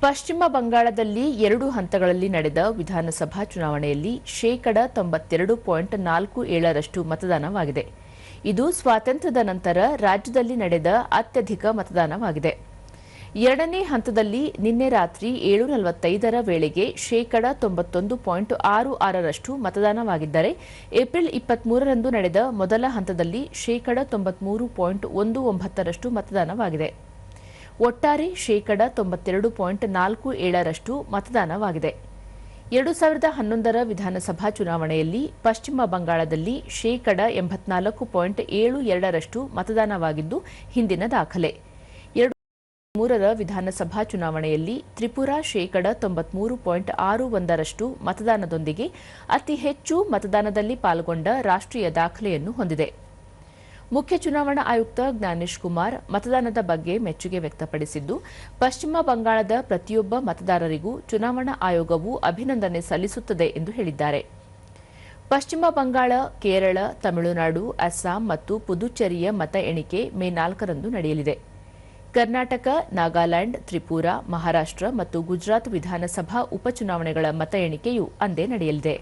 ಪಶ್ಚಿಮ ಬಂಗಾಳದಲ್ಲಿ 2 ಹಂತಗಳಲ್ಲಿ ನಡೆದ ವಿಧಾನಸಭಾ ಚುನಾವಣೆಯಲ್ಲಿ 92.47% ಮತದಾನವಾಗಿದೆ. ಇದು ಸ್ವಾತಂತ್ರ್ಯದ ನಂತರ ರಾಜ್ಯದಲ್ಲಿ ನಡೆದ ಅತ್ಯಧಿಕ ಮತದಾನವಾಗಿದೆ. ಎರಡನೇ ಹಂತದಲ್ಲಿ ನಿನ್ನೆ ರಾತ್ರಿ 7:45ರ ವೇಳೆಗೆ 91.66% ಮತದಾನವಾಗಿದ್ದರೆ, ಏಪ್ರಿಲ್ 23ರಂದು ನಡೆದ ಮೊದಲ ಹಂತದಲ್ಲಿ 93.19% ಮತದಾನವಾಗಿದೆ. ಒಟ್ಟಾರೆ 92.47% ಮತದಾನವಾಗಿದೆ. 2011ರ ವಿಧಾನಸಭಾ ಚುನಾವಣೆಯಲ್ಲಿ ಪಶ್ಚಿಮ ಬಂಗಾಳದಲ್ಲಿ 84.72% ಮತದಾನವಾಗಿದ್ದು ಹಿಂದಿನ ದಾಖಲೆ. 2003ರ ವಿಧಾನಸಭಾ ಚುನಾವಣೆಯಲ್ಲಿ ತ್ರಿಪುರಾ 93.61% ಮತದಾನದೊಂದಿಗೆ ಅತಿ ಹೆಚ್ಚು ಮತದಾನದಲ್ಲಿ ಪಾಲ್ಗೊಂಡ ರಾಷ್ಟ್ರೀಯ ದಾಖಲೆಯನ್ನು ಹೊಂದಿದೆ. ಮುಖ್ಯ ಚುನಾವಣಾ ಆಯುಕ್ತ ಜ್ಞಾನೇಶ್ ಕುಮಾರ್ ಮತದಾನದ ಬಗ್ಗೆ ಮೆಚ್ಚುಗೆ ವ್ಯಕ್ತಪಡಿಸಿದ್ದು, ಪಶ್ಚಿಮ ಬಂಗಾಳದ ಪ್ರತಿಯೊಬ್ಬ ಮತದಾರರಿಗೂ ಚುನಾವಣಾ ಆಯೋಗವು ಅಭಿನಂದನೆ ಸಲ್ಲಿಸುತ್ತದೆ ಎಂದು ಹೇಳಿದ್ದಾರೆ. ಪಶ್ಚಿಮ ಬಂಗಾಳ, ಕೇರಳ, ತಮಿಳುನಾಡು, ಅಸ್ಸಾಂ ಮತ್ತು ಪುದುಚೇರಿಯ ಮತ ಎಣಿಕೆ ಮೇ 4ರಂದು ನಡೆಯಲಿದೆ. ಕರ್ನಾಟಕ, ನಾಗಾಲ್ಯಾಂಡ್, ತ್ರಿಪುರಾ, ಮಹಾರಾಷ್ಟ್ರ ಮತ್ತು ಗುಜರಾತ್ ವಿಧಾನಸಭಾ ಉಪಚುನಾವಣೆಗಳ ಮತ ಎಣಿಕೆಯೂ ಅಂದೇ ನಡೆಯಲಿದೆ.